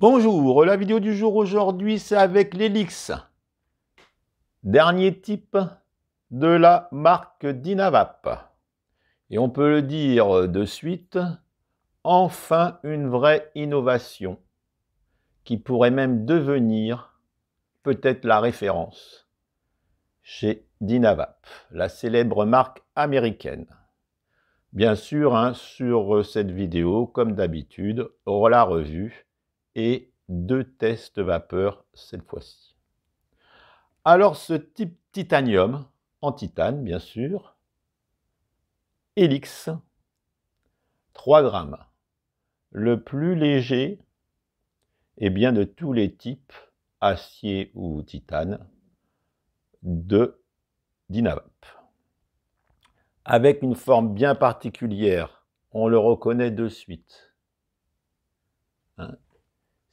Bonjour, la vidéo du jour aujourd'hui, c'est avec l'Helix. Dernier type de la marque Dynavap. Et on peut le dire de suite, enfin une vraie innovation qui pourrait même devenir peut-être la référence chez Dynavap, la célèbre marque américaine. Bien sûr, sur cette vidéo, comme d'habitude, la revue et 2 tests vapeur cette fois-ci. Alors, ce type titanium, en titane bien sûr, Helix, 3 grammes, le plus léger et bien de tous les types, acier ou titane, de Dynavap. Avec une forme bien particulière, on le reconnaît de suite.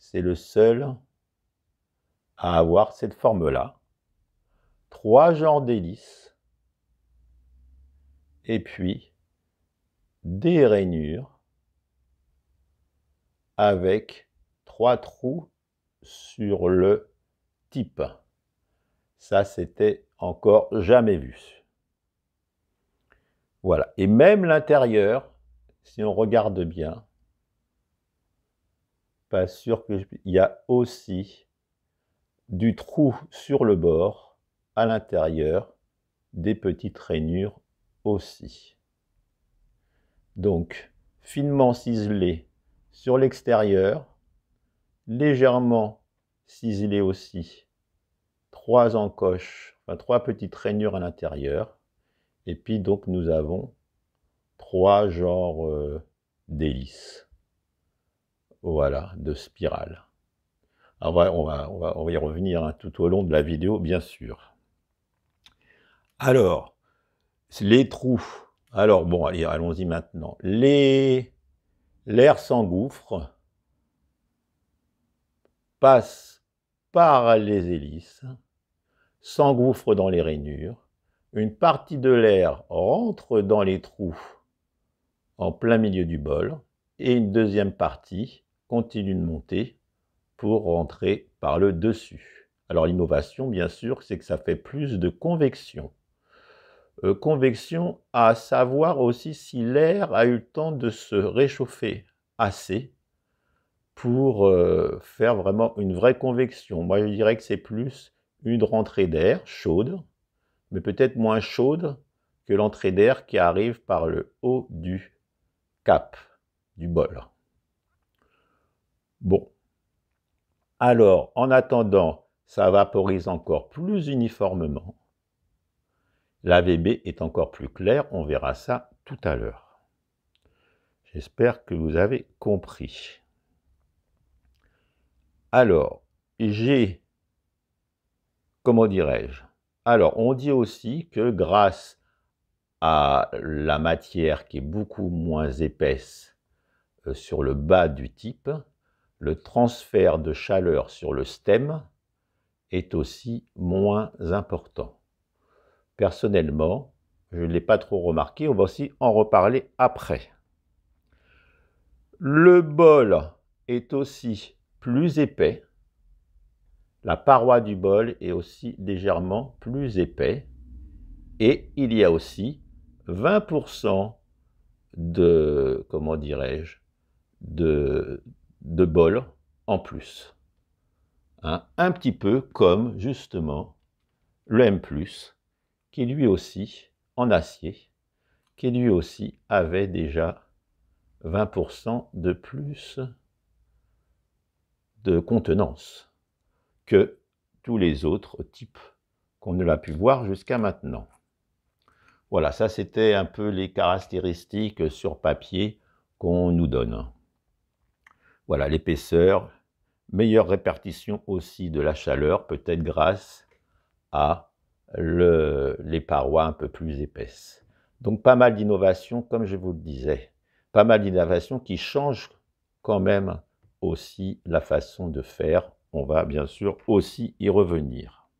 C'est le seul à avoir cette forme-là. 3 genres d'hélices. Et puis, des rainures avec 3 trous sur le type. Ça, c'était encore jamais vu. Voilà. Et même l'intérieur, si on regarde bien, pas sûr qu'il y a aussi du trou sur le bord, à l'intérieur, des petites rainures aussi. Donc, finement ciselé sur l'extérieur, légèrement ciselé aussi, 3 encoches, enfin 3 petites rainures à l'intérieur, et puis donc nous avons 3 genres d'hélices, voilà, de spirales. Alors on va y revenir tout au long de la vidéo, bien sûr. Alors, les trous. Alors bon, allez, allons-y maintenant. L'air s'engouffre, passe par les hélices, s'engouffre dans les rainures. Une partie de l'air rentre dans les trous en plein milieu du bol et une deuxième partie continue de monter pour rentrer par le dessus. Alors l'innovation, bien sûr, c'est que ça fait plus de convection. Convection à savoir aussi si l'air a eu le temps de se réchauffer assez pour faire vraiment une vraie convection. Moi, je dirais que c'est plus une rentrée d'air chaude, mais peut-être moins chaude que l'entrée d'air qui arrive par le haut du cap, du bol. Bon. Alors, en attendant, ça vaporise encore plus uniformément. L'AVB est encore plus clair, on verra ça tout à l'heure. J'espère que vous avez compris. Alors, comment dirais-je? Alors, on dit aussi que grâce à la matière qui est beaucoup moins épaisse sur le bas du type, le transfert de chaleur sur le stem est aussi moins important. Personnellement, je ne l'ai pas trop remarqué, on va aussi en reparler après. Le bol est aussi plus épais. La paroi du bol est aussi légèrement plus épais. Et il y a aussi 20% de, comment dirais-je, de bol en plus. Un petit peu comme, justement, le M+, qui lui aussi, en acier, qui lui aussi avait déjà 20% de plus de contenance que tous les autres types qu'on ne l'a pu voir jusqu'à maintenant. Voilà, ça c'était un peu les caractéristiques sur papier qu'on nous donne. Voilà, l'épaisseur, meilleure répartition aussi de la chaleur, peut-être grâce à les parois un peu plus épaisses. Donc pas mal d'innovations, comme je vous le disais. Pas mal d'innovations qui changent quand même aussi la façon de faire. On va bien sûr aussi y revenir.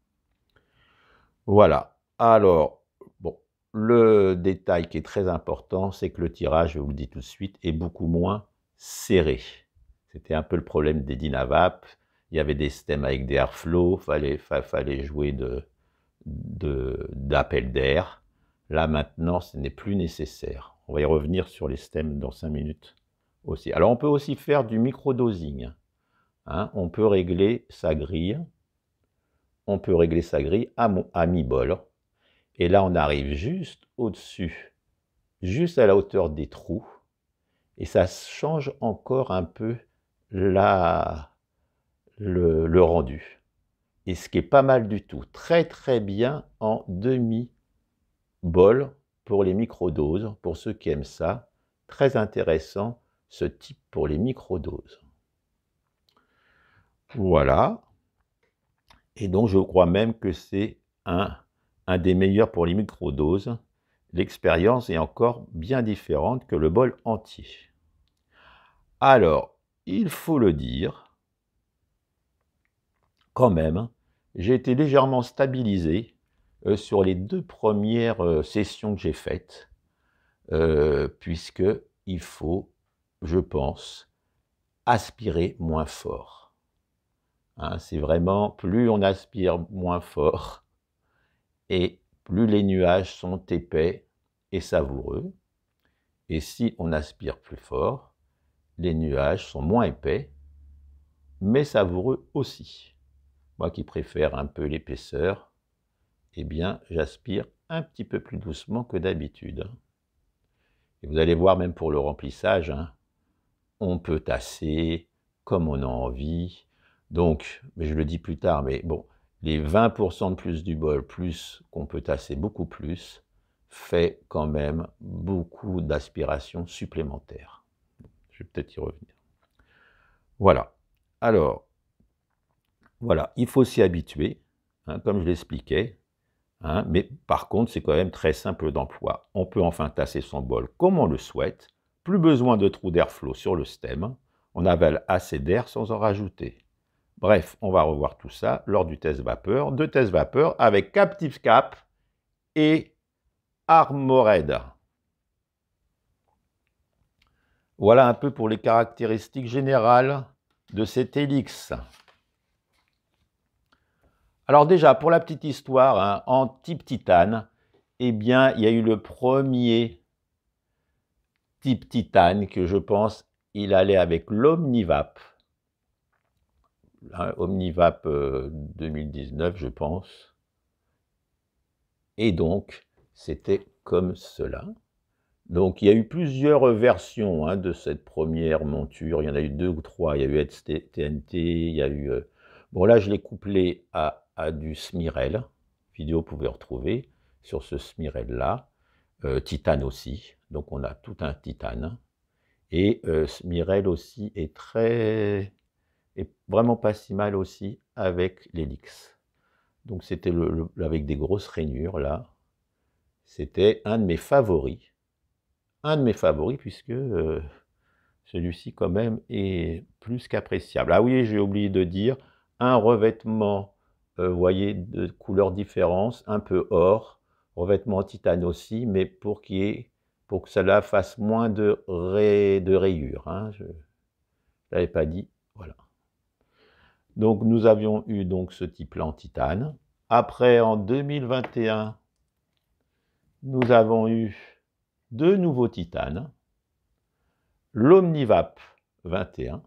Voilà. Alors, bon, le détail qui est très important, c'est que le tirage, je vous le dis tout de suite, est beaucoup moins serré. C'était un peu le problème des Dynavap. Il y avait des stems avec des airflows, fallait jouer d'appel d'air. Là, maintenant, ce n'est plus nécessaire. On va y revenir sur les stems dans 5 minutes aussi. Alors, on peut aussi faire du microdosing. Hein, on peut régler sa grille. On peut régler sa grille à mi-bol. Et là, on arrive juste au-dessus, juste à la hauteur des trous. Et ça change encore un peu le rendu. Et ce qui est pas mal du tout. Très très bien en demi-bol pour les microdoses. Pour ceux qui aiment ça, très intéressant ce type pour les microdoses. Voilà. Et donc je crois même que c'est un des meilleurs pour les microdoses. L'expérience est encore bien différente que le bol entier. Alors, il faut le dire, quand même, j'ai été légèrement stabilisé sur les 2 premières sessions que j'ai faites, puisque il faut, je pense, aspirer moins fort. Hein, c'est vraiment, plus on aspire moins fort, et plus les nuages sont épais et savoureux. Et si on aspire plus fort, les nuages sont moins épais, mais savoureux aussi. Moi qui préfère un peu l'épaisseur, eh bien, j'aspire un petit peu plus doucement que d'habitude. Et vous allez voir, même pour le remplissage, hein, on peut tasser comme on a envie. Donc, mais je le dis plus tard, mais bon, les 20% de plus du bol, plus qu'on peut tasser beaucoup plus, fait quand même beaucoup d'aspiration supplémentaire. Je vais peut-être y revenir. Voilà. Alors, voilà, il faut s'y habituer, hein, comme je l'expliquais, hein, mais par contre, c'est quand même très simple d'emploi. On peut enfin tasser son bol comme on le souhaite, plus besoin de trous d'airflow sur le stem, on avale assez d'air sans en rajouter. Bref, on va revoir tout ça lors du test vapeur, 2 tests vapeur avec Captive Cap et Armored. Voilà un peu pour les caractéristiques générales de cet Helix. Alors déjà, pour la petite histoire, hein, en type titane, eh bien, il y a eu le premier type titane que je pense, il allait avec l'Omnivap. Omnivap 2019, je pense. Et donc, c'était comme cela. Donc, il y a eu plusieurs versions hein, de cette première monture. Il y en a eu 2 ou 3. Il y a eu TNT, il y a eu... Bon, là, je l'ai couplé à du Smyrel. Vidéo, vous pouvez retrouver sur ce Smyrel-là. Titane aussi. Donc, on a tout un titane. Et Smyrel aussi est vraiment pas si mal aussi avec l'Helix. Donc, c'était avec des grosses rainures, là. C'était un de mes favoris. Un de mes favoris, puisque celui-ci, quand même, est plus qu'appréciable. Ah oui, j'ai oublié de dire, un revêtement, vous voyez, de couleurs différentes, un peu or, revêtement en titane aussi, mais pour que cela fasse moins de rayures. Hein, je ne l'avais pas dit, voilà. Donc, nous avions eu donc ce type-là en titane. Après, en 2021, nous avons eu 2 nouveaux titanes. L'Omnivap 21.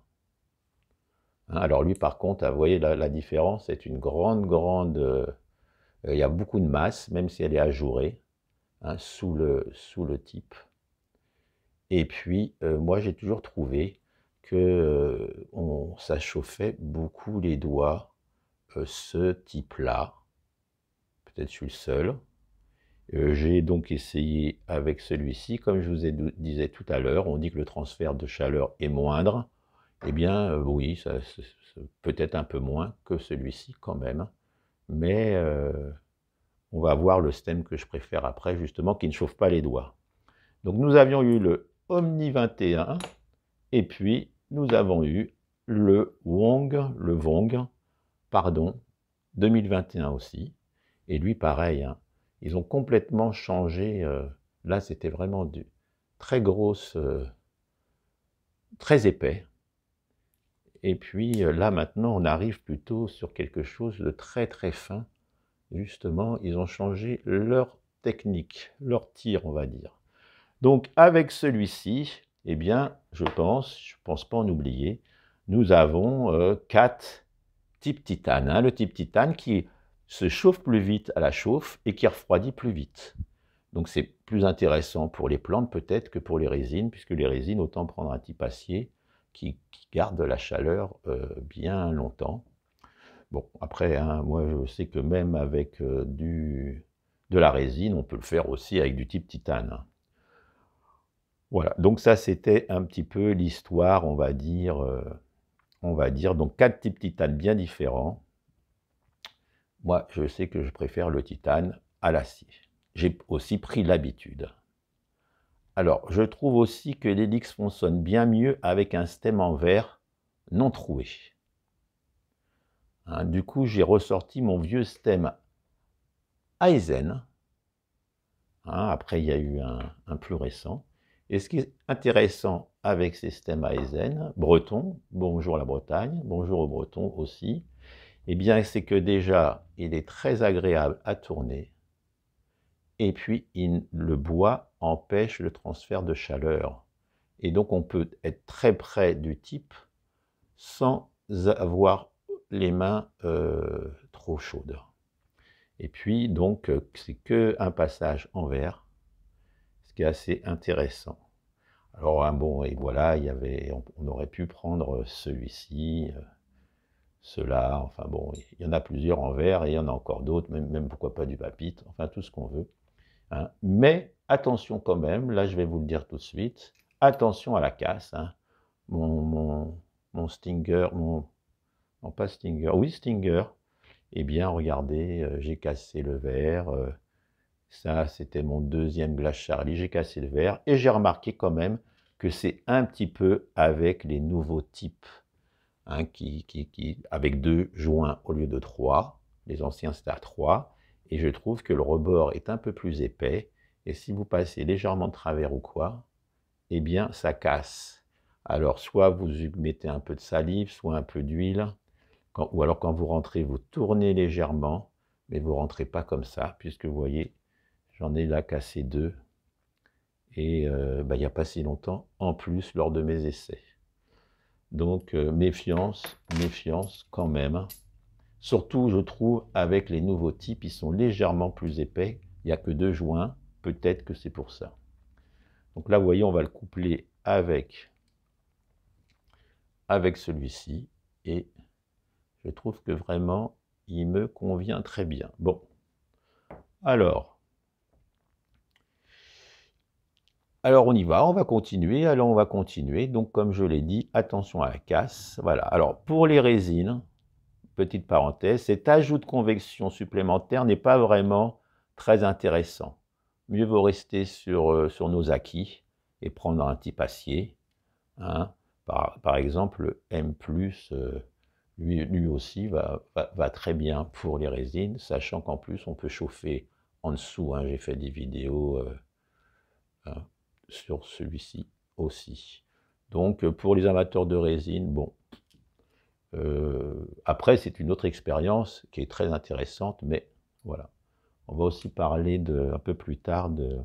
Alors lui, par contre, vous voyez la différence, c'est une grande... il y a beaucoup de masse, même si elle est ajourée, hein, sous le type. Et puis, moi, j'ai toujours trouvé que ça chauffait beaucoup les doigts, ce type-là. Peut-être je suis le seul. J'ai donc essayé avec celui-ci. Comme je vous disais tout à l'heure, on dit que le transfert de chaleur est moindre. Eh bien, oui, ça peut-être un peu moins que celui-ci quand même. Mais on va voir le stem que je préfère après, justement, qui ne chauffe pas les doigts. Donc, nous avions eu le Omni 21, et puis nous avons eu le Vong, pardon, 2021 aussi. Et lui, pareil, hein, ils ont complètement changé. Là, c'était vraiment du très grosse, très épais. Et puis là, maintenant, on arrive plutôt sur quelque chose de très très fin. Justement, ils ont changé leur technique, leur tir, on va dire. Donc, avec celui-ci, eh bien, je pense pas en oublier, nous avons 4 types titane. Hein, le type titane qui se chauffe plus vite à la chauffe et qui refroidit plus vite. Donc, c'est plus intéressant pour les plantes peut-être que pour les résines, puisque les résines, autant prendre un type acier qui garde la chaleur bien longtemps. Bon, après, hein, moi, je sais que même avec de la résine, on peut le faire aussi avec du type titane. Voilà, donc ça, c'était un petit peu l'histoire, on va dire, donc 4 types titane bien différents. Moi, je sais que je préfère le titane à l'acier. J'ai aussi pris l'habitude. Alors, je trouve aussi que l'hélix fonctionne bien mieux avec un stem en verre non troué. Hein, du coup, j'ai ressorti mon vieux stem Aizen. Hein, après, il y a eu un plus récent. Et ce qui est intéressant avec ces stems Aizen, breton, bonjour la Bretagne, bonjour aux Bretons aussi, eh bien, c'est que déjà, il est très agréable à tourner. Et puis, le bois empêche le transfert de chaleur. Et donc, on peut être très près du type sans avoir les mains trop chaudes. Et puis, donc, c'est qu'un passage en verre, ce qui est assez intéressant. Alors, hein, bon, et voilà, on aurait pu prendre celui-ci, ceux-là, enfin bon, il y en a plusieurs en verre et il y en a encore d'autres, même pourquoi pas du papite, enfin tout ce qu'on veut. Hein. Mais attention quand même, là je vais vous le dire tout de suite, attention à la casse. Hein. Mon Stinger, non pas Stinger, oui Stinger, eh bien regardez, j'ai cassé le verre, ça c'était mon deuxième Glace Charlie, j'ai cassé le verre et j'ai remarqué quand même que c'est un petit peu avec les nouveaux types. Hein, avec 2 joints au lieu de 3. Les anciens, c'était à 3. Et je trouve que le rebord est un peu plus épais. Et si vous passez légèrement de travers ou quoi, eh bien, ça casse. Alors, soit vous mettez un peu de salive, soit un peu d'huile. Ou alors, quand vous rentrez, vous tournez légèrement. Mais vous ne rentrez pas comme ça, puisque vous voyez, j'en ai là cassé 2. Et il n'y a pas si longtemps, en plus, lors de mes essais. Donc, méfiance quand même. Surtout, je trouve, avec les nouveaux types, ils sont légèrement plus épais. Il n'y a que 2 joints. Peut-être que c'est pour ça. Donc là, vous voyez, on va le coupler avec celui-ci. Et je trouve que vraiment, il me convient très bien. Bon. Alors, on y va, on va continuer. Alors, on va continuer. Donc, comme je l'ai dit, attention à la casse. Voilà. Alors, pour les résines, petite parenthèse, cet ajout de convection supplémentaire n'est pas vraiment très intéressant. Mieux vaut rester sur nos acquis et prendre un type acier. Hein. Par exemple, le M+, lui aussi va très bien pour les résines, sachant qu'en plus, on peut chauffer en dessous. Hein. J'ai fait des vidéos hein, sur celui-ci aussi. Donc, pour les amateurs de résine, bon, après, c'est une autre expérience qui est très intéressante, mais voilà. On va aussi parler un peu plus tard de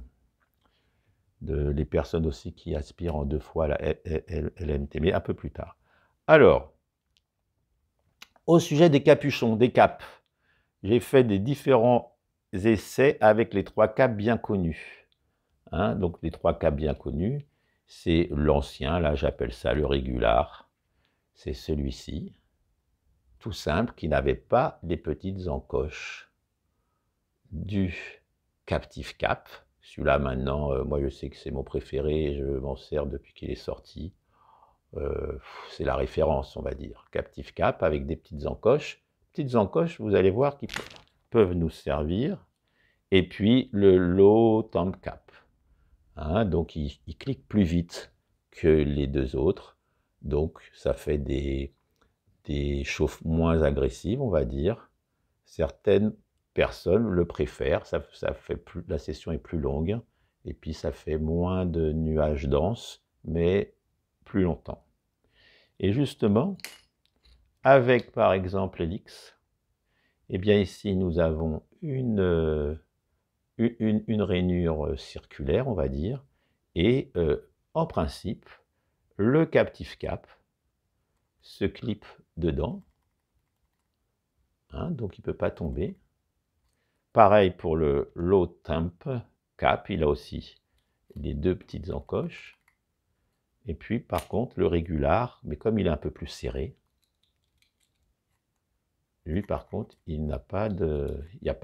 les personnes aussi qui aspirent en 2 fois à la LMT, mais un peu plus tard. Alors, au sujet des capuchons, des capes, j'ai fait des différents essais avec les 3 capes bien connus. Hein, donc, les 3 capes bien connus, c'est l'ancien, là j'appelle ça le régular, c'est celui-ci. Tout simple, qui n'avait pas les petites encoches du Captive Cap. Celui-là, maintenant, moi je sais que c'est mon préféré, je m'en sers depuis qu'il est sorti. C'est la référence, on va dire. Captive Cap avec des petites encoches. Petites encoches, vous allez voir, qui peuvent nous servir. Et puis le Low Temp Cap. Hein, donc il clique plus vite que les 2 autres. Donc ça fait des chauffes moins agressives, on va dire. Certaines personnes le préfèrent, ça fait la session est plus longue, et puis ça fait moins de nuages denses, mais plus longtemps. Et justement, avec par exemple l'Helix, eh bien ici nous avons une rainure circulaire, on va dire, et en principe, le captif cap se clip dedans, hein, donc il ne peut pas tomber. Pareil pour le low temp cap, il a aussi les deux petites encoches. Et puis par contre le régular, mais comme il est un peu plus serré, lui par contre il n'y a pas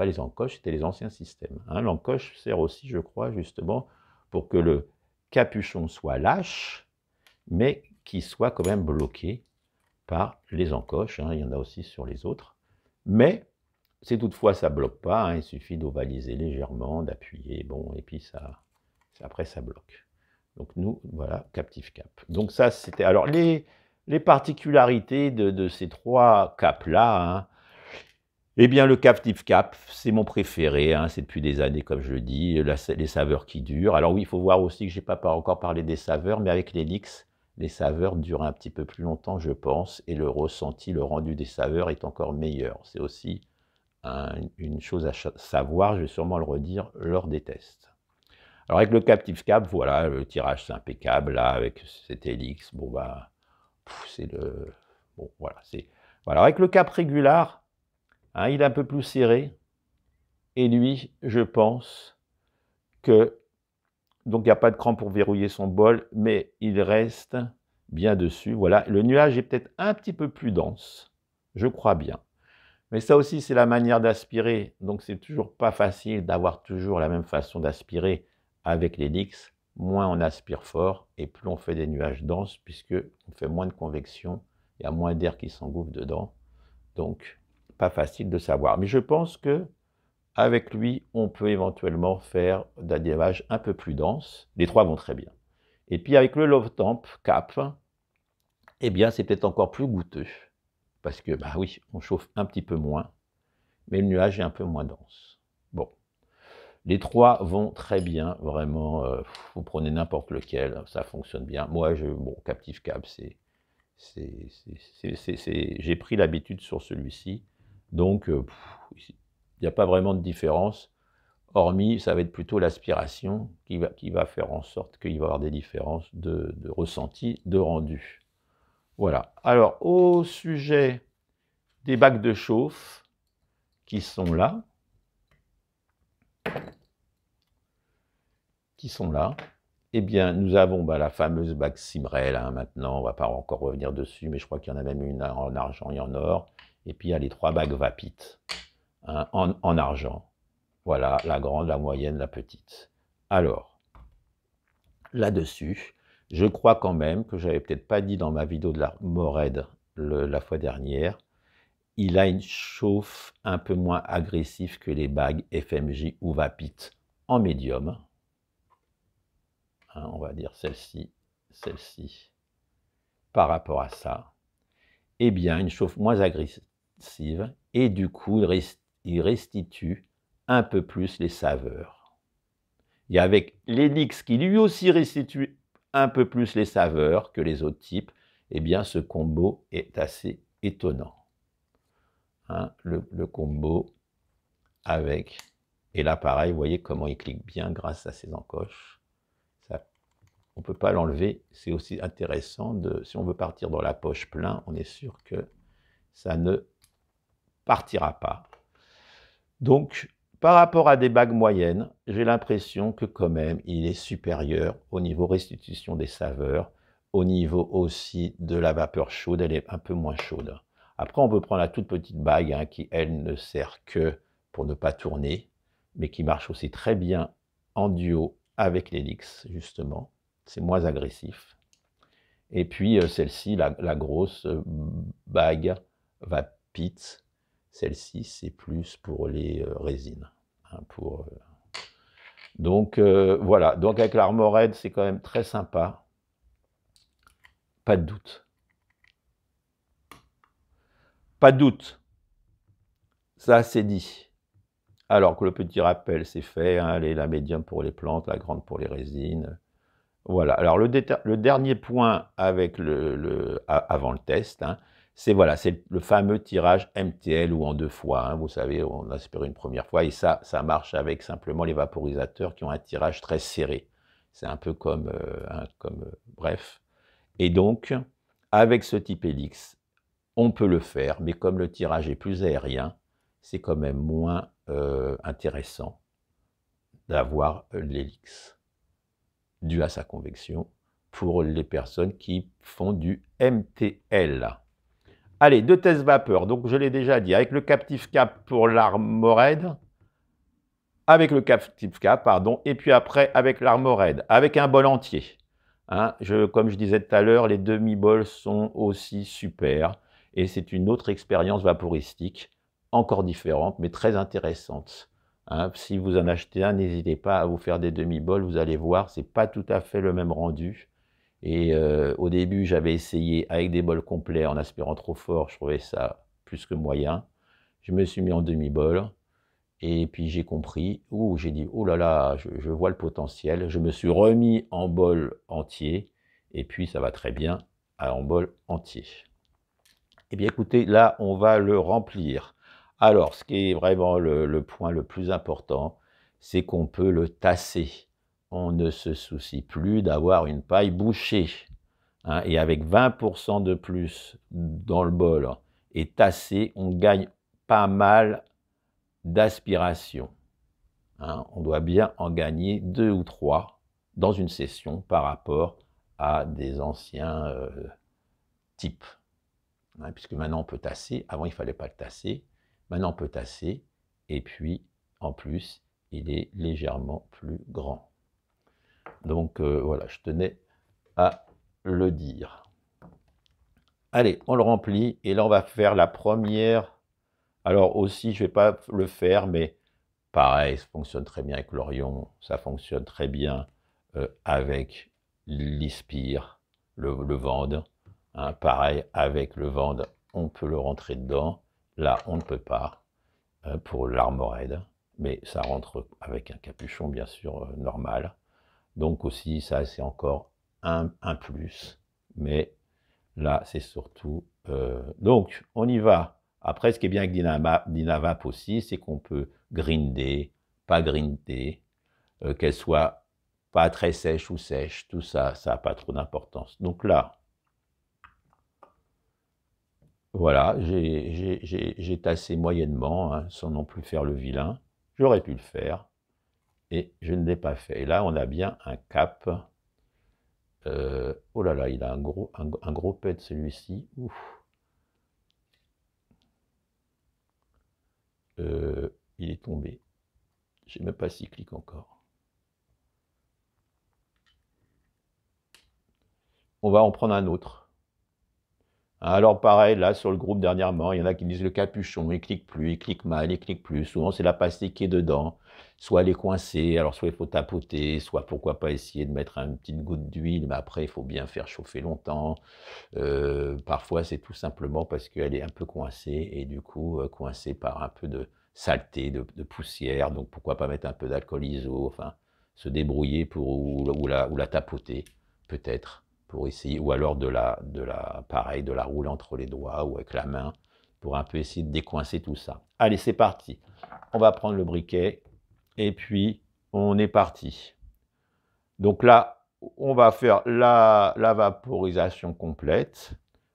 les encoches, c'était les anciens systèmes. Hein. L'encoche sert aussi, je crois, justement pour que le capuchon soit lâche, mais qu'il soit quand même bloqué par les encoches. Hein. Il y en a aussi sur les autres. Mais si toutefois ça ne bloque pas, hein, il suffit d'ovaliser légèrement, d'appuyer, bon, et puis après ça bloque. Donc nous, voilà, captif cap. Donc ça, c'était... Alors, les particularités de ces trois caps-là, hein, eh bien, le captif cap, c'est mon préféré, hein, c'est depuis des années, comme je le dis, les saveurs qui durent. Alors oui, il faut voir aussi que je n'ai pas encore parlé des saveurs, mais avec l'Helix, les saveurs durent un petit peu plus longtemps, je pense, et le ressenti, le rendu des saveurs est encore meilleur. C'est aussi une chose à savoir, je vais sûrement le redire lors des tests. Alors avec le captif cap, voilà, le tirage c'est impeccable, là, avec cet Helix, bon bah, c'est le... Bon, voilà, c'est... Voilà, avec le cap régular, hein, il est un peu plus serré, et lui, je pense que... Donc il n'y a pas de cran pour verrouiller son bol, mais il reste bien dessus, voilà. Le nuage est peut-être un petit peu plus dense, je crois bien. Mais ça aussi, c'est la manière d'aspirer, donc c'est toujours pas facile d'avoir toujours la même façon d'aspirer avec l'Helix. Moins on aspire fort et plus on fait des nuages denses puisqu'on fait moins de convection, il y a moins d'air qui s'engouffre dedans. Donc, pas facile de savoir. Mais je pense que avec lui, on peut éventuellement faire des nuages un peu plus denses. Les trois vont très bien. Et puis avec le low temp cap, eh bien c'est peut-être encore plus goûteux. Parce que, bah oui, on chauffe un petit peu moins, mais le nuage est un peu moins dense. Bon. Les trois vont très bien, vraiment, vous prenez n'importe lequel, ça fonctionne bien. Moi, bon, captif cap, j'ai pris l'habitude sur celui-ci, donc il n'y a pas vraiment de différence, hormis, ça va être plutôt l'aspiration qui va faire en sorte qu'il va y avoir des différences de ressenti, de rendu. Voilà. Alors, au sujet des bacs de chauffe qui sont là, eh bien, nous avons la fameuse bague Simrel, hein, maintenant, on ne va pas encore revenir dessus, mais je crois qu'il y en a même une en argent et en or, et puis il y a les trois bagues Vapit, hein, en argent. Voilà, la grande, la moyenne, la petite. Alors, là-dessus, je crois quand même que je n'avais peut-être pas dit dans ma vidéo de la Mored la fois dernière, il a une chauffe un peu moins agressive que les bagues FMJ ou Vapit en médium. Hein, on va dire celle-ci, par rapport à ça. Eh bien, une chauffe moins agressive et du coup, il restitue un peu plus les saveurs. Et avec l'Helix qui lui aussi restitue un peu plus les saveurs que les autres types, eh bien, ce combo est assez étonnant. Hein, le combo avec, et là pareil, vous voyez comment il clique bien grâce à ses encoches. Ça, on ne peut pas l'enlever, c'est aussi intéressant, si on veut partir dans la poche plein, on est sûr que ça ne partira pas. Donc, par rapport à des bagues moyennes, j'ai l'impression que quand même, il est supérieur au niveau restitution des saveurs, au niveau aussi de la vapeur chaude, elle est un peu moins chaude. Après, on peut prendre la toute petite bague, hein, qui, elle, ne sert que pour ne pas tourner, mais qui marche aussi très bien en duo avec l'Helix, justement. C'est moins agressif. Et puis, celle-ci, la grosse bague Vapit, celle-ci, c'est plus pour les résines. Hein, Donc, voilà. Donc, avec l'Armored, c'est quand même très sympa. Pas de doute. Pas de doute. Ça, c'est dit. Alors que le petit rappel, c'est fait. Hein, la médium pour les plantes, la grande pour les résines. Voilà. Alors, le dernier point avec avant le test, hein, C'est voilà, c'est le fameux tirage MTL ou en 2 fois. Hein, vous savez, on aspire une première fois et ça marche avec simplement les vaporisateurs qui ont un tirage très serré. C'est un peu comme, bref. Et donc, avec ce type Helix, on peut le faire, mais comme le tirage est plus aérien, c'est quand même moins intéressant d'avoir l'Helix dû à sa convection pour les personnes qui font du MTL. Allez, 2 tests vapeur, donc je l'ai déjà dit, avec le Captive Cap pour l'Armored, avec le Captive Cap, pardon, et puis après avec l'Armored, avec un bol entier. Hein, comme je disais tout à l'heure, les demi-bols sont aussi super, et c'est une autre expérience vaporistique, encore différente, mais très intéressante. Hein, si vous en achetez un, n'hésitez pas à vous faire des demi-bols, vous allez voir, c'est pas tout à fait le même rendu. Et au début, j'avais essayé avec des bols complets en aspirant trop fort, je trouvais ça plus que moyen. Je me suis mis en demi-bol et puis j'ai compris, j'ai dit, oh là là, je vois le potentiel. Je me suis remis en bol entier et puis ça va très bien en bol entier. Eh bien écoutez, là, on va le remplir. Alors, ce qui est vraiment le point le plus important, c'est qu'on peut le tasser. On ne se soucie plus d'avoir une paille bouchée. Hein, et avec 20% de plus dans le bol et tassé, on gagne pas mal d'aspiration. Hein, on doit bien en gagner 2 ou 3 dans une session par rapport à des anciens types. Hein, puisque maintenant on peut tasser, avant il ne fallait pas le tasser, maintenant on peut tasser, et puis en plus il est légèrement plus grand. Donc voilà, je tenais à le dire. Allez, on le remplit, et là on va faire la première. Alors aussi, je ne vais pas le faire, mais pareil, ça fonctionne très bien avec l'Orion, ça fonctionne très bien avec l'Ispire, le Vande. Hein, pareil, avec le Vande, on peut le rentrer dedans. Là, on ne peut pas pour l'Armored, mais ça rentre avec un capuchon, bien sûr, normal. Donc aussi, ça, c'est encore un plus. Mais là, c'est surtout... donc, on y va. Après, ce qui est bien avec Dynavap aussi, c'est qu'on peut grinder, pas grinder, qu'elle soit pas très sèche ou sèche. Tout ça, ça n'a pas trop d'importance. Donc là, voilà, j'ai tassé moyennement, hein, sans non plus faire le vilain. J'aurais pu le faire, et je ne l'ai pas fait. Et là, on a bien un cap. Oh là là, il a un gros pet celui-ci. Il est tombé. Je n'ai même pas cyclique encore. On va en prendre un autre. Alors pareil, là, sur le groupe dernièrement, il y en a qui disent le capuchon, il clique plus, il clique mal, il clique plus. Souvent, c'est la pastille qui est dedans. Soit elle est coincée, alors soit il faut tapoter, soit pourquoi pas essayer de mettre une petite goutte d'huile, mais après, il faut bien faire chauffer longtemps. Parfois, c'est tout simplement parce qu'elle est un peu coincée, et du coup, coincée par un peu de saleté, de poussière. Donc, pourquoi pas mettre un peu d'alcool iso, enfin, se débrouiller pour, ou la tapoter, peut-être, pour essayer, ou alors pareil, de la rouler entre les doigts ou avec la main, pour un peu essayer de décoincer tout ça. Allez, c'est parti. On va prendre le briquet, et puis on est parti. Donc là, on va faire la vaporisation complète.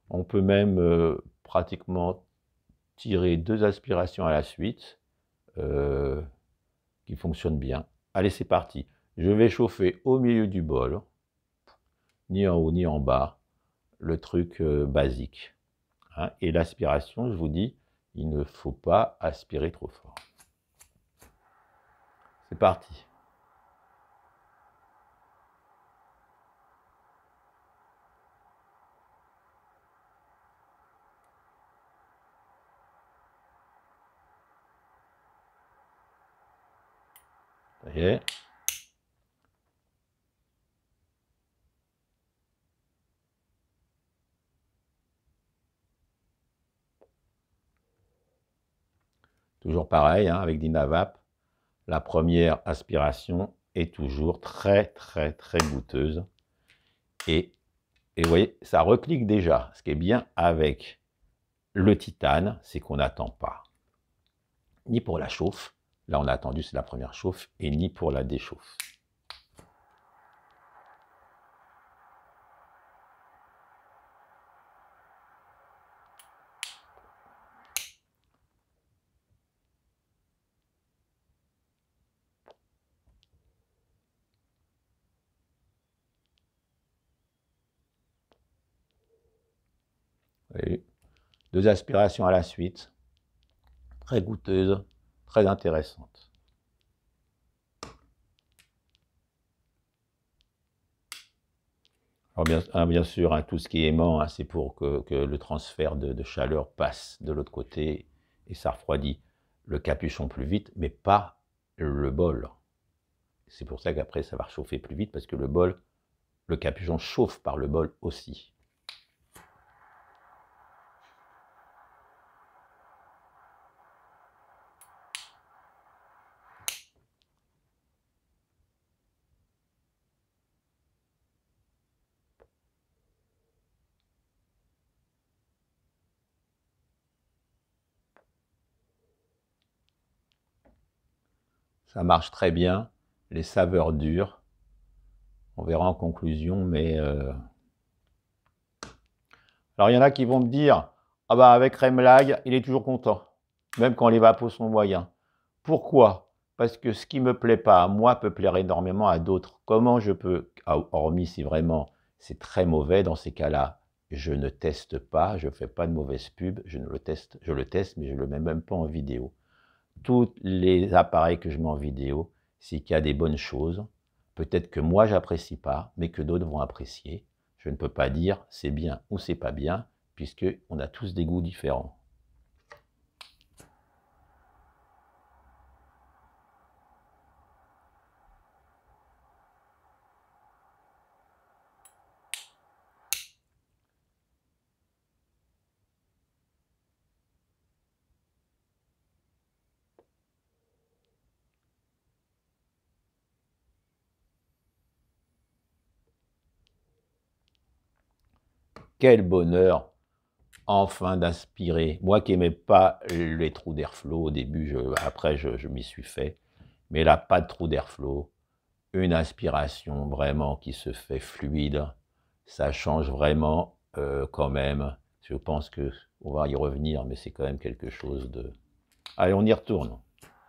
On peut même pratiquement tirer 2 aspirations à la suite, qui fonctionnent bien. Allez, c'est parti. Je vais chauffer au milieu du bol, ni en haut ni en bas, le truc basique. Hein. Et l'aspiration, je vous dis, il ne faut pas aspirer trop fort. C'est parti. Ça y est. Toujours pareil, hein, avec Dynavap, la première aspiration est toujours très goûteuse. Et vous voyez, ça reclique déjà. Ce qui est bien avec le titane, c'est qu'on n'attend pas. Ni pour la chauffe, là on a attendu, c'est la première chauffe, et ni pour la déchauffe. Et 2 aspirations à la suite, très goûteuses, très intéressantes. Alors bien sûr, hein, tout ce qui est aimant, hein, c'est pour que le transfert de chaleur passe de l'autre côté et ça refroidit le capuchon plus vite, mais pas le bol. C'est pour ça qu'après ça va réchauffer plus vite parce que le capuchon chauffe par le bol aussi. Ça marche très bien, les saveurs dures. On verra en conclusion, mais... Alors, il y en a qui vont me dire, ah bah avec Remlag, il est toujours content, même quand les vapos sont moyens. Pourquoi? Parce que ce qui ne me plaît pas à moi peut plaire énormément à d'autres. Comment je peux, hormis si vraiment c'est très mauvais, dans ces cas-là, je ne teste pas, je ne fais pas de mauvaise pub, je le teste, mais je ne le mets même pas en vidéo. Tous les appareils que je mets en vidéo, c'est qu'il y a des bonnes choses. Peut-être que moi, j'apprécie pas, mais que d'autres vont apprécier. Je ne peux pas dire c'est bien ou c'est pas bien, puisqu'on a tous des goûts différents. Quel bonheur, enfin, d'aspirer. Moi qui n'aimais pas les trous d'airflow au début, après je m'y suis fait. Mais là, pas de trou d'airflow. Une aspiration vraiment qui se fait fluide. Ça change vraiment quand même. Je pense qu'on va y revenir, mais c'est quand même quelque chose de... Allez, on y retourne.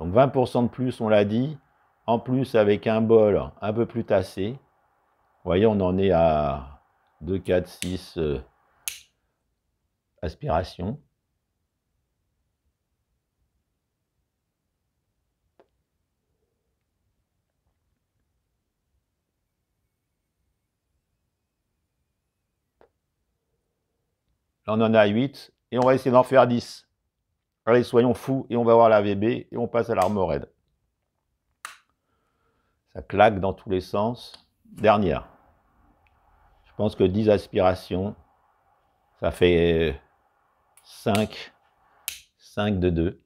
Donc 20% de plus, on l'a dit. En plus, avec un bol un peu plus tassé. Vous voyez, on en est à 2, 4, 6 aspirations. Là, on en a 8 et on va essayer d'en faire 10. Allez, soyons fous et on va voir la VB et on passe à l'Armored. Ça claque dans tous les sens. Dernière. Je pense que 10 aspirations, ça fait 5 de 2.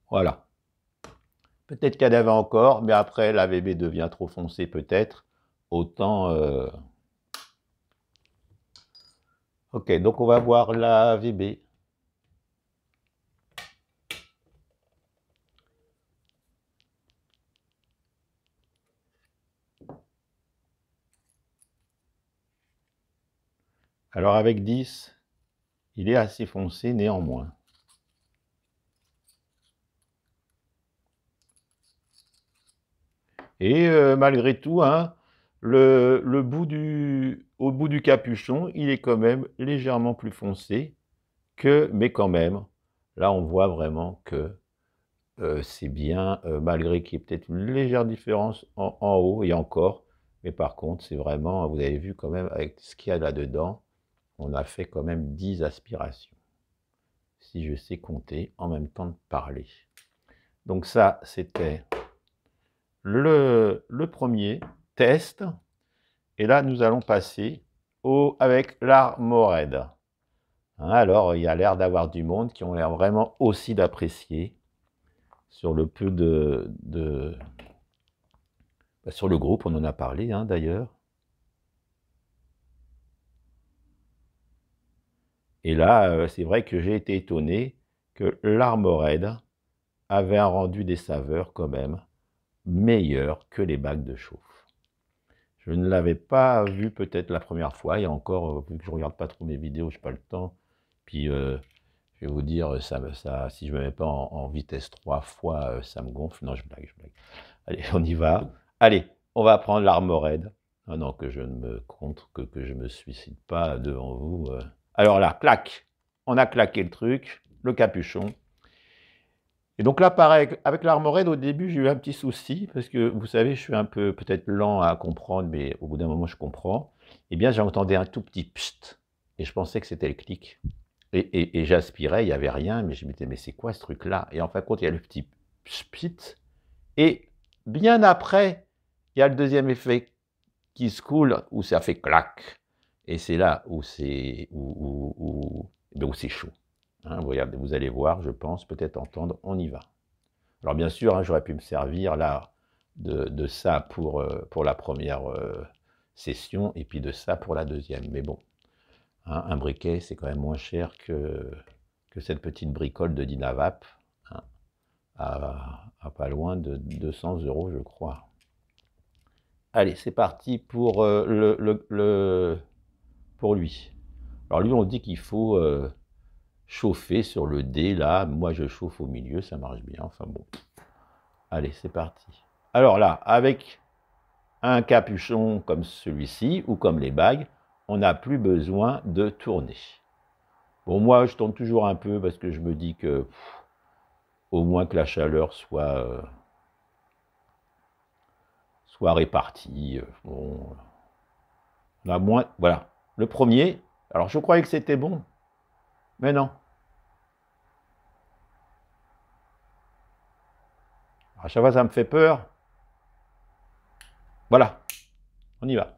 Voilà. Peut-être qu'il y en avait encore, mais après, la VB devient trop foncée peut-être. Autant... Ok, donc on va voir la VB. Alors avec 10, il est assez foncé néanmoins. Et malgré tout, hein, au bout du capuchon, il est quand même légèrement plus foncé mais quand même, là on voit vraiment que c'est bien, malgré qu'il y ait peut-être une légère différence en haut et encore, mais par contre c'est vraiment, vous avez vu quand même avec ce qu'il y a là-dedans, on a fait quand même 10 aspirations, si je sais compter en même temps de parler. Donc ça, c'était le premier test. Et là, nous allons passer avec l'Armored. Alors, il y a l'air d'avoir du monde qui ont l'air vraiment aussi d'apprécier. sur le peu sur le groupe, on en a parlé hein, d'ailleurs. Et là, c'est vrai que j'ai été étonné que l'Armored avait un rendu des saveurs quand même meilleur que les bacs de chauffe. Je ne l'avais pas vu peut-être la première fois, et encore, vu que je ne regarde pas trop mes vidéos, je n'ai pas le temps. Puis, je vais vous dire, si je ne me mets pas en vitesse 3 fois, ça me gonfle. Non, je blague, je blague. Allez, on y va. Allez, on va prendre l'Armored. Ah non, que je ne me que je me suicide pas devant vous. Alors là, clac, on a claqué le truc, le capuchon. Et donc là, pareil, avec l'Armored, au début, j'ai eu un petit souci, parce que, vous savez, je suis un peu peut-être lent à comprendre, mais au bout d'un moment, je comprends. Eh bien, j'entendais un tout petit psst, et je pensais que c'était le clic. Et j'aspirais, il n'y avait rien, mais je me disais, mais c'est quoi ce truc-là? Et en fin de compte, il y a le petit psst, et bien après, il y a le deuxième effet qui se coule, où ça fait clac. Et c'est là où c'est chaud. Hein, vous allez voir, je pense, peut-être entendre, on y va. Alors bien sûr, hein, j'aurais pu me servir là de ça pour la première session, et puis de ça pour la deuxième. Mais bon, hein, un briquet, c'est quand même moins cher que cette petite bricole de Dynavap, hein, à pas loin de 200 €, je crois. Allez, c'est parti pour, pour lui. Alors lui, on dit qu'il faut chauffer sur le dé, là. Moi, je chauffe au milieu, ça marche bien. Enfin bon. Allez, c'est parti. Alors là, avec un capuchon comme celui-ci, ou comme les bagues, on n'a plus besoin de tourner. Bon, moi, je tourne toujours un peu, parce que je me dis que, au moins que la chaleur soit répartie. Bon, on a moins, voilà. Le premier, alors je croyais que c'était bon, mais non. À chaque fois, ça me fait peur. Voilà, on y va.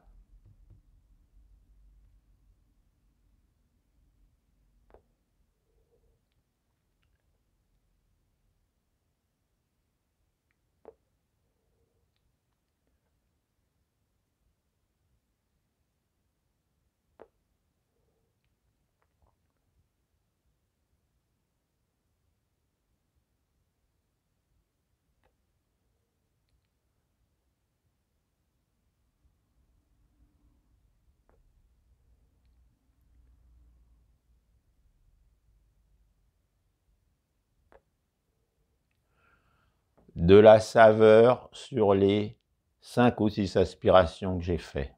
De la saveur sur les 5 ou 6 aspirations que j'ai fait.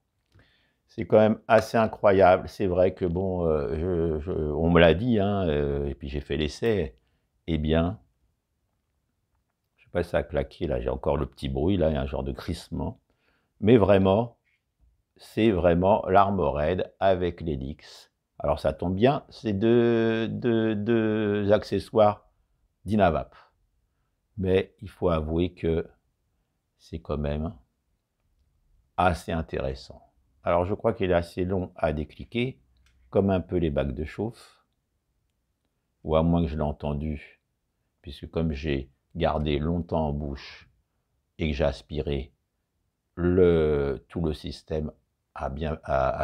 C'est quand même assez incroyable. C'est vrai que, bon, on me l'a dit, hein, et puis j'ai fait l'essai. Eh bien, je sais pas si ça a claqué, là, j'ai encore le petit bruit, là, il y a un genre de crissement. Mais vraiment, c'est vraiment l'Armored avec l'Helix. Alors ça tombe bien, c'est deux accessoires Dynavap. Mais il faut avouer que c'est quand même assez intéressant. Alors je crois qu'il est assez long à décliquer, comme un peu les bacs de chauffe, ou à moins que je l'ai entendu, puisque comme j'ai gardé longtemps en bouche et que j'ai aspiré, tout le système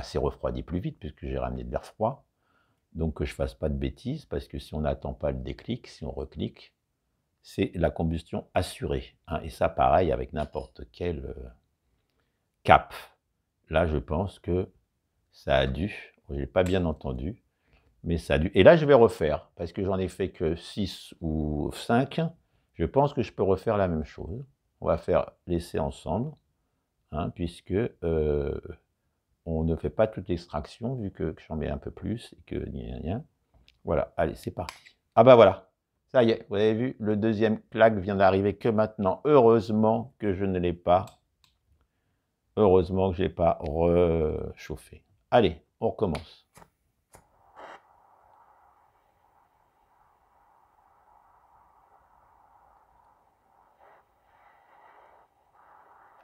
s'est refroidi plus vite, puisque j'ai ramené de l'air froid. Donc que je ne fasse pas de bêtises, parce que si on n'attend pas le déclic, si on reclique, c'est la combustion assurée. Hein, et ça, pareil, avec n'importe quel cap. Là, je pense que ça a dû, je n'ai pas bien entendu, mais ça a dû. Et là, je vais refaire, parce que j'en ai fait que 6 ou 5. Je pense que je peux refaire la même chose. On va faire l'essai ensemble, hein, puisque on ne fait pas toute l'extraction, vu que j'en mets un peu plus, et que rien. Voilà, allez, c'est parti. Ah bah voilà, ça y est, vous avez vu, le deuxième claque vient d'arriver que maintenant. Heureusement que je ne l'ai pas. Heureusement que je n'ai pas rechauffé. Allez, on recommence.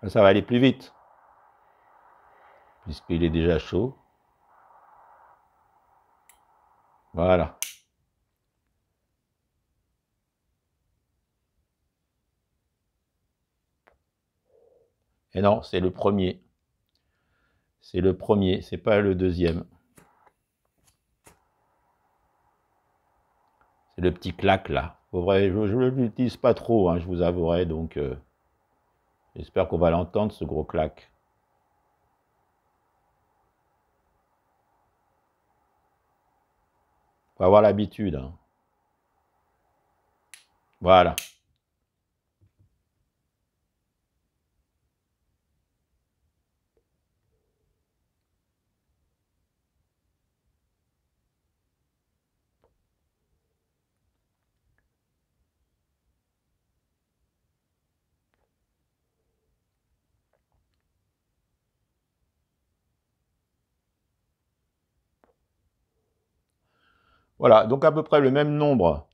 Ça va aller plus vite, puisqu'il est déjà chaud. Voilà. Et non, c'est le premier. C'est le premier, c'est pas le deuxième. C'est le petit claque là. Au vrai, je ne l'utilise pas trop, hein, je vous avouerai, donc j'espère qu'on va l'entendre, ce gros claque. Faut avoir l'habitude. Hein. Voilà. Voilà, donc à peu près le même nombre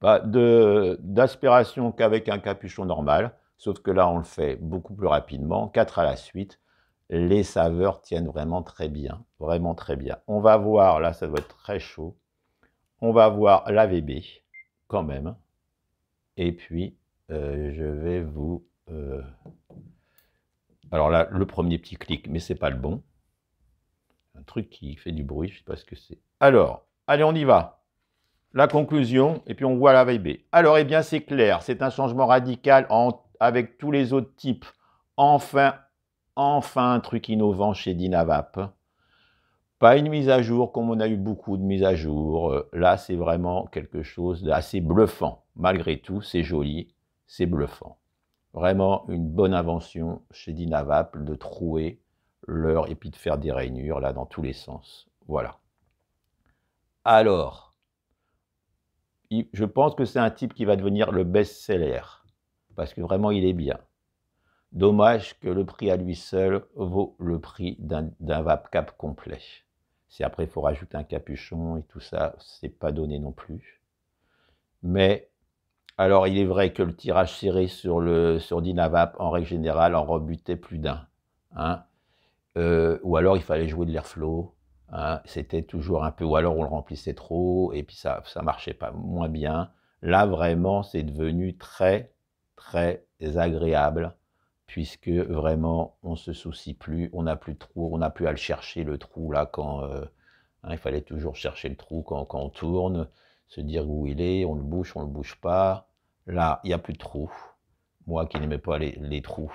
d'aspirations qu'avec un capuchon normal, sauf que là, on le fait beaucoup plus rapidement, 4 à la suite. Les saveurs tiennent vraiment très bien, vraiment très bien. On va voir, là, ça doit être très chaud. On va voir l'AVB, quand même. Et puis, je vais vous... Alors là, le premier petit clic, mais c'est pas le bon. Un truc qui fait du bruit, je ne sais pas ce que c'est. Alors, allez, on y va. La conclusion, et puis on voit l'AVB. Alors, eh bien, c'est clair, c'est un changement radical avec tous les autres types. Enfin, un truc innovant chez Dynavap. Pas une mise à jour comme on a eu beaucoup de mises à jour. Là, c'est vraiment quelque chose d'assez bluffant. Malgré tout, c'est joli, c'est bluffant. Vraiment une bonne invention chez Dynavap de trouer l'heure et puis de faire des rainures là dans tous les sens. Voilà. Alors, je pense que c'est un type qui va devenir le best-seller parce que vraiment il est bien. Dommage que le prix à lui seul vaut le prix d'un VapCap complet. Si après il faut rajouter un capuchon et tout ça, c'est pas donné non plus. Mais alors il est vrai que le tirage serré sur Dynavap en règle générale en rebutait plus d'un. Hein. Ou alors il fallait jouer de l'airflow. Hein. C'était toujours un peu, ou alors on le remplissait trop et puis ça marchait pas moins bien. Là vraiment c'est devenu très très agréable. Puisque vraiment, on ne se soucie plus, on n'a plus de trou, on n'a plus à le chercher, le trou, là, quand il fallait toujours chercher le trou quand on tourne, se dire où il est, on le bouge pas. Là, il n'y a plus de trou. Moi qui n'aimais pas les trous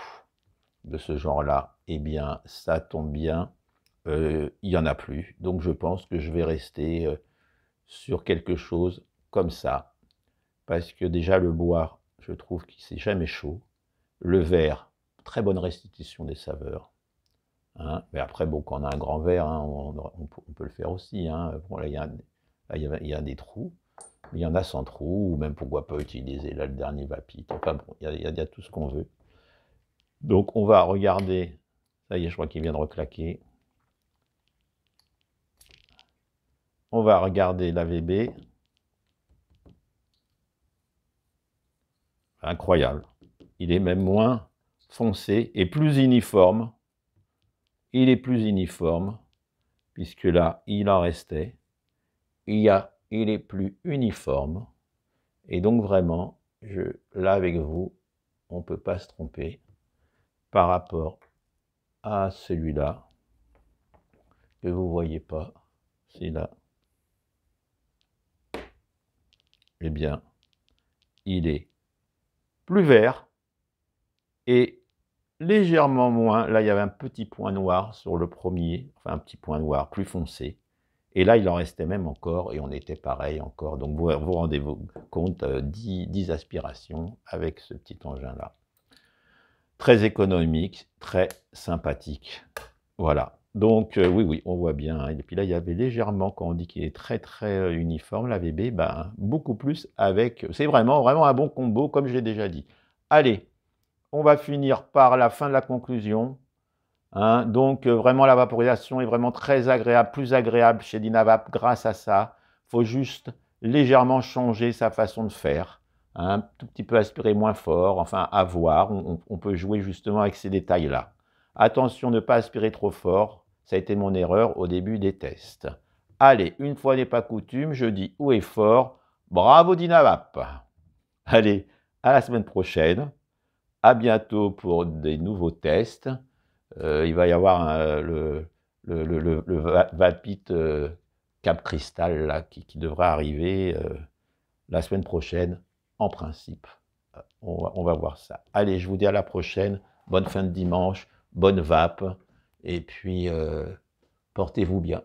de ce genre-là, eh bien, ça tombe bien, il n'y en a plus. Donc, je pense que je vais rester sur quelque chose comme ça. Parce que déjà, le bois, je trouve qu'il c'est jamais chaud. Le verre, très bonne restitution des saveurs. Hein. Mais après, bon, quand on a un grand verre, hein, on peut le faire aussi. Hein. Bon, là, il y a des trous, mais il y en a sans trous, ou même pourquoi pas utiliser là, le dernier Vapit. Enfin bon, il y a tout ce qu'on veut. Donc, on va regarder. Ça y est, je crois qu'il vient de reclaquer. On va regarder l'AVB. Incroyable. Il est même moins foncé et plus uniforme. Il est plus uniforme, puisque là, il en restait. Il est plus uniforme. Et donc vraiment, là avec vous, on ne peut pas se tromper par rapport à celui-là, que vous ne voyez pas, c'est là. Eh bien, il est plus vert et légèrement moins. Là, il y avait un petit point noir sur le premier, enfin un petit point noir plus foncé. Et là, il en restait même encore, et on était pareil encore. Donc, vous rendez-vous compte, 10 aspirations avec ce petit engin-là. Très économique, très sympathique. Voilà. Donc, oui, on voit bien. Hein. Et puis là, il y avait légèrement, quand on dit qu'il est très, très uniforme, l'AVB, ben, beaucoup plus avec... C'est vraiment un bon combo, comme je l'ai déjà dit. Allez, on va finir par la fin de la conclusion. Hein, donc, vraiment, la vaporisation est vraiment très agréable, plus agréable chez Dynavap grâce à ça. Il faut juste légèrement changer sa façon de faire. Hein, un tout petit peu aspirer moins fort, enfin, à voir. On peut jouer justement avec ces détails-là. Attention, ne pas aspirer trop fort. Ça a été mon erreur au début des tests. Allez, une fois n'est pas coutume, je dis haut et fort, bravo Dynavap. Allez, à la semaine prochaine. à bientôt pour des nouveaux tests. Il va y avoir le Vapit Cap Cristal là, qui devrait arriver la semaine prochaine, en principe. On va voir ça. Allez, je vous dis à la prochaine. Bonne fin de dimanche, bonne vape, et puis portez-vous bien.